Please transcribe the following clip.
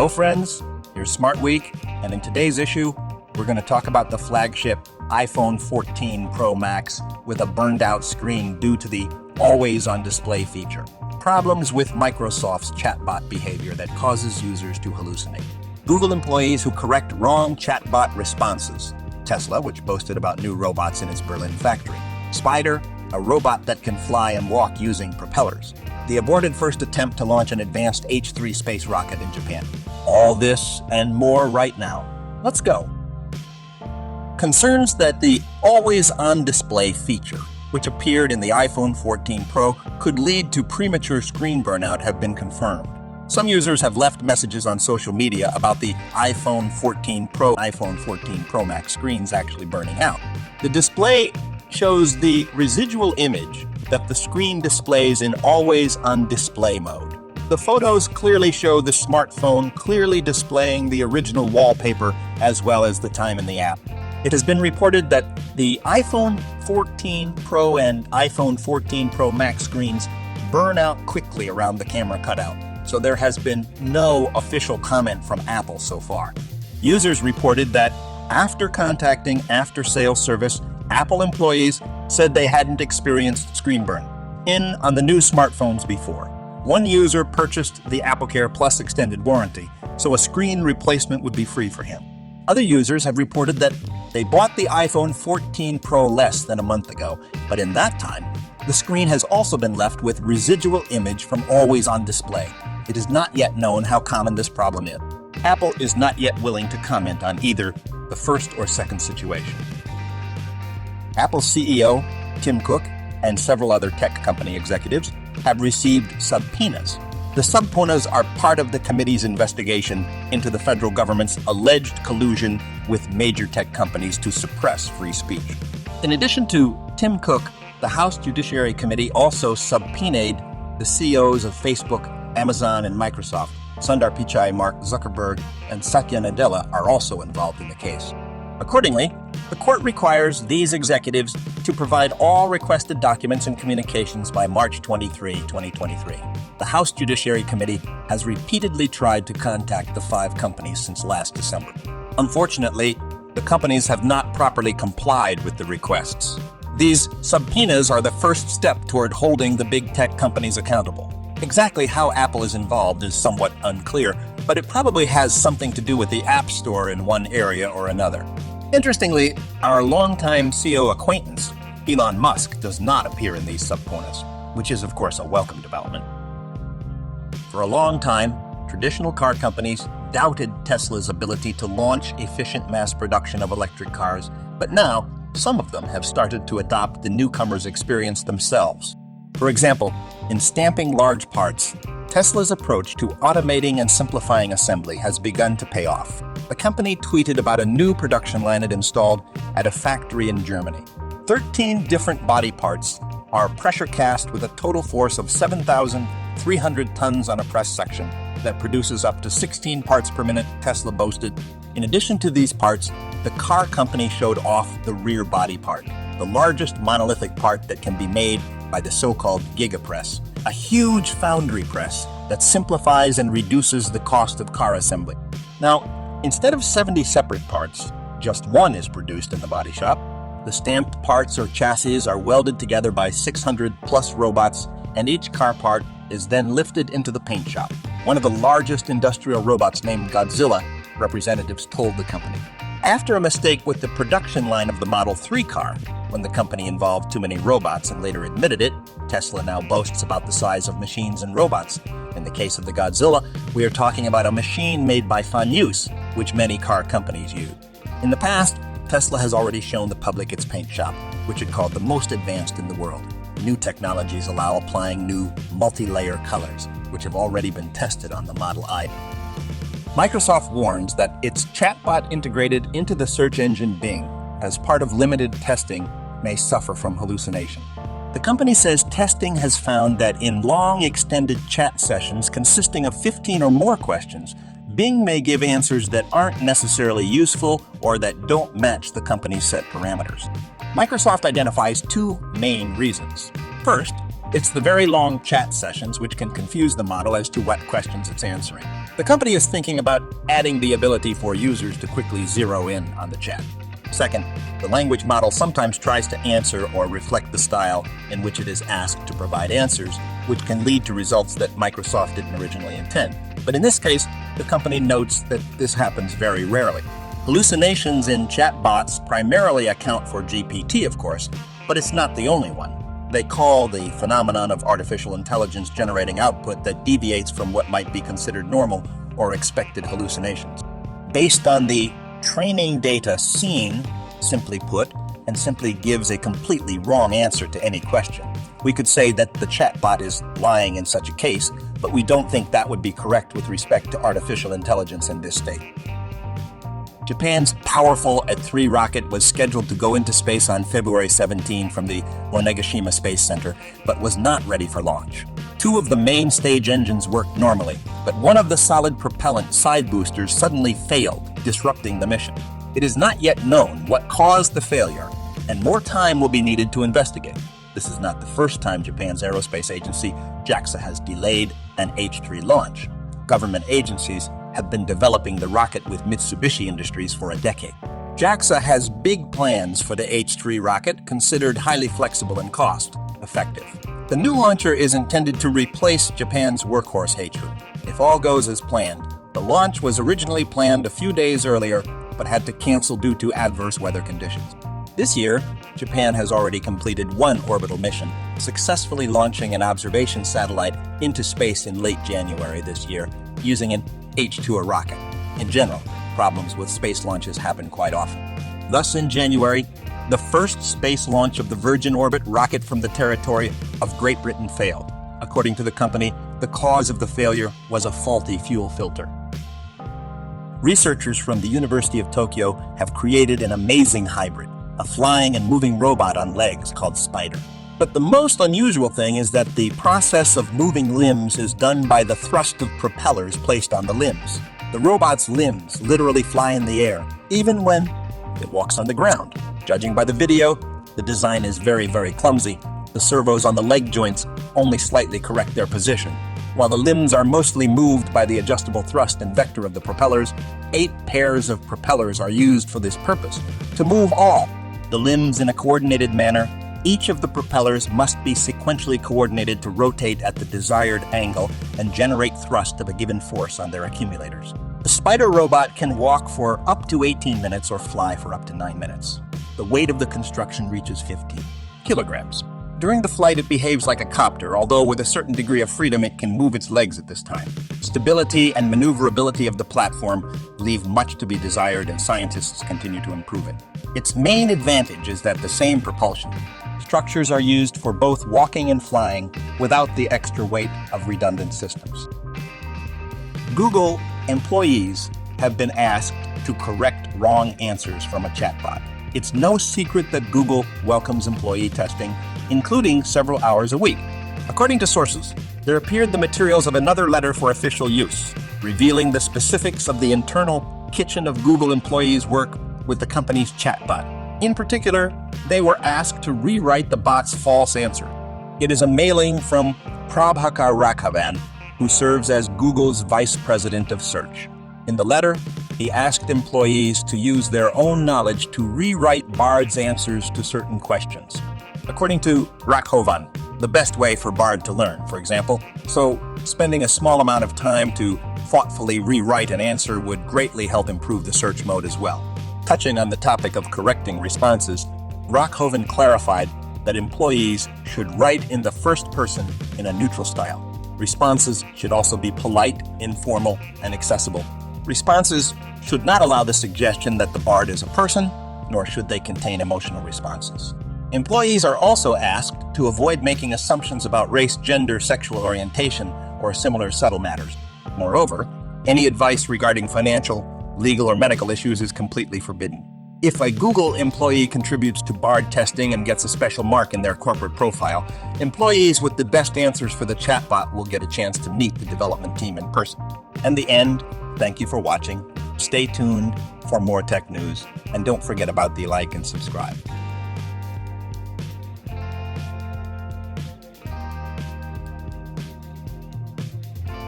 Hello friends, here's Smart Week, and in today's issue, we're going to talk about the flagship iPhone 14 Pro Max with a burned out screen due to the always on display feature. Problems with Microsoft's chatbot behavior that causes users to hallucinate. Google employees who correct wrong chatbot responses. Tesla, which boasted about new robots in its Berlin factory. Spyder, a robot that can fly and walk using propellers. The aborted first attempt to launch an advanced H-3 space rocket in Japan. All this and more right now. Let's go. Concerns that the always on display feature, which appeared in the iPhone 14 Pro, could lead to premature screen burnout have been confirmed. Some users have left messages on social media about the iPhone 14 Pro, iPhone 14 Pro Max screens actually burning out. The display shows the residual image that the screen displays in always on display mode. The photos clearly show the smartphone clearly displaying the original wallpaper as well as the time in the app. It has been reported that the iPhone 14 Pro and iPhone 14 Pro Max screens burn out quickly around the camera cutout, so there has been no official comment from Apple so far. Users reported that after contacting after-sales service, Apple employees said they hadn't experienced screen burn on the new smartphones before. One user purchased the AppleCare Plus extended warranty, so a screen replacement would be free for him. Other users have reported that they bought the iPhone 14 Pro less than a month ago, but in that time, the screen has also been left with residual image from always on display. It is not yet known how common this problem is. Apple is not yet willing to comment on either the first or second situation. Apple CEO Tim Cook and several other tech company executives have received subpoenas. The subpoenas are part of the committee's investigation into the federal government's alleged collusion with major tech companies to suppress free speech. In addition to Tim Cook, the House Judiciary Committee also subpoenaed the CEOs of Facebook, Amazon, and Microsoft. Sundar Pichai, Mark Zuckerberg, and Satya Nadella are also involved in the case. Accordingly, the court requires these executives to provide all requested documents and communications by March 23, 2023. The House Judiciary Committee has repeatedly tried to contact the 5 companies since last December. Unfortunately, the companies have not properly complied with the requests. These subpoenas are the first step toward holding the big tech companies accountable. Exactly how Apple is involved is somewhat unclear, but it probably has something to do with the App Store in one area or another. Interestingly, our longtime CEO acquaintance, Elon Musk, does not appear in these subpoenas, which is, of course, a welcome development. For a long time, traditional car companies doubted Tesla's ability to launch efficient mass production of electric cars, but now some of them have started to adopt the newcomer's experience themselves. For example, in stamping large parts, Tesla's approach to automating and simplifying assembly has begun to pay off. The company tweeted about a new production line it installed at a factory in Germany. 13 different body parts are pressure cast with a total force of 7,300 tons on a press section that produces up to 16 parts per minute, Tesla boasted. In addition to these parts, the car company showed off the rear body part, the largest monolithic part that can be made by the so-called gigapress, a huge foundry press that simplifies and reduces the cost of car assembly. Now, instead of 70 separate parts, just one is produced in the body shop. The stamped parts or chassis are welded together by 600 plus robots, and each car part is then lifted into the paint shop. One of the largest industrial robots named Godzilla, representatives told the company. After a mistake with the production line of the Model 3 car, when the company involved too many robots and later admitted it, Tesla now boasts about the size of machines and robots. In the case of the Godzilla, we are talking about a machine made by Fanus, which many car companies use. In the past, Tesla has already shown the public its paint shop, which it called the most advanced in the world. New technologies allow applying new multi-layer colors, which have already been tested on the Model I. Microsoft warns that its chatbot integrated into the search engine Bing as part of limited testing may suffer from hallucination. The company says testing has found that in long extended chat sessions consisting of 15 or more questions, Bing may give answers that aren't necessarily useful or that don't match the company's set parameters. Microsoft identifies 2 main reasons. First, It's the very long chat sessions which can confuse the model as to what questions it's answering. The company is thinking about adding the ability for users to quickly zero in on the chat. Second, the language model sometimes tries to answer or reflect the style in which it is asked to provide answers, which can lead to results that Microsoft didn't originally intend. But in this case, the company notes that this happens very rarely. Hallucinations in chatbots primarily account for GPT, of course, but it's not the only one. They call the phenomenon of artificial intelligence generating output that deviates from what might be considered normal or expected hallucinations. Based on the training data seen, simply put, and simply gives a completely wrong answer to any question. We could say that the chatbot is lying in such a case, but we don't think that would be correct with respect to artificial intelligence in this state. Japan's powerful At-3 rocket was scheduled to go into space on February 17 from the Onegashima Space Center, but was not ready for launch. Two of the main stage engines worked normally, but one of the solid propellant side boosters suddenly failed, disrupting the mission. It is not yet known what caused the failure, and more time will be needed to investigate. This is not the first time Japan's aerospace agency, JAXA, has delayed an H-3 launch. Government agencies have been developing the rocket with Mitsubishi Industries for a decade. JAXA has big plans for the H-3 rocket, considered highly flexible and cost-effective. The new launcher is intended to replace Japan's workhorse H-2. If all goes as planned, the launch was originally planned a few days earlier, but had to cancel due to adverse weather conditions. This year, Japan has already completed one orbital mission, successfully launching an observation satellite into space in late January this year, using an H-2 rocket. In general, problems with space launches happen quite often. Thus, in January, the first space launch of the Virgin Orbit rocket from the territory of Great Britain failed. According to the company, the cause of the failure was a faulty fuel filter. Researchers from the University of Tokyo have created an amazing hybrid, a flying and moving robot on legs called Spyder. But the most unusual thing is that the process of moving limbs is done by the thrust of propellers placed on the limbs. The robot's limbs literally fly in the air, even when it walks on the ground. Judging by the video, the design is very, very clumsy. The servos on the leg joints only slightly correct their position. While the limbs are mostly moved by the adjustable thrust and vector of the propellers, 8 pairs of propellers are used for this purpose. To move all the limbs in a coordinated manner, each of the propellers must be sequentially coordinated to rotate at the desired angle and generate thrust of a given force on their accumulators. The Spyder robot can walk for up to 18 minutes or fly for up to 9 minutes. The weight of the construction reaches 50 kilograms. During the flight, it behaves like a copter, although with a certain degree of freedom, it can move its legs at this time. Stability and maneuverability of the platform leave much to be desired, and scientists continue to improve it. Its main advantage is that the same propulsion structures are used for both walking and flying without the extra weight of redundant systems. Google employees have been asked to correct wrong answers from a chatbot. It's no secret that Google welcomes employee testing, including several hours a week. According to sources, there appeared the materials of another letter for official use, revealing the specifics of the internal kitchen of Google employees' work with the company's chatbot. In particular, they were asked to rewrite the bot's false answer. It is a mailing from Prabhakar Raghavan, who serves as Google's vice president of search. In the letter, he asked employees to use their own knowledge to rewrite Bard's answers to certain questions. According to Raghavan, the best way for Bard to learn, for example, so spending a small amount of time to thoughtfully rewrite an answer would greatly help improve the search mode as well. Touching on the topic of correcting responses, Raghavan clarified that employees should write in the first person in a neutral style. Responses should also be polite, informal, and accessible. Responses should not allow the suggestion that the Bard is a person, nor should they contain emotional responses. Employees are also asked to avoid making assumptions about race, gender, sexual orientation, or similar subtle matters. Moreover, any advice regarding financial, legal, or medical issues is completely forbidden. If a Google employee contributes to Bard testing and gets a special mark in their corporate profile, employees with the best answers for the chatbot will get a chance to meet the development team in person. In the end, thank you for watching. Stay tuned for more tech news, and don't forget about the like and subscribe.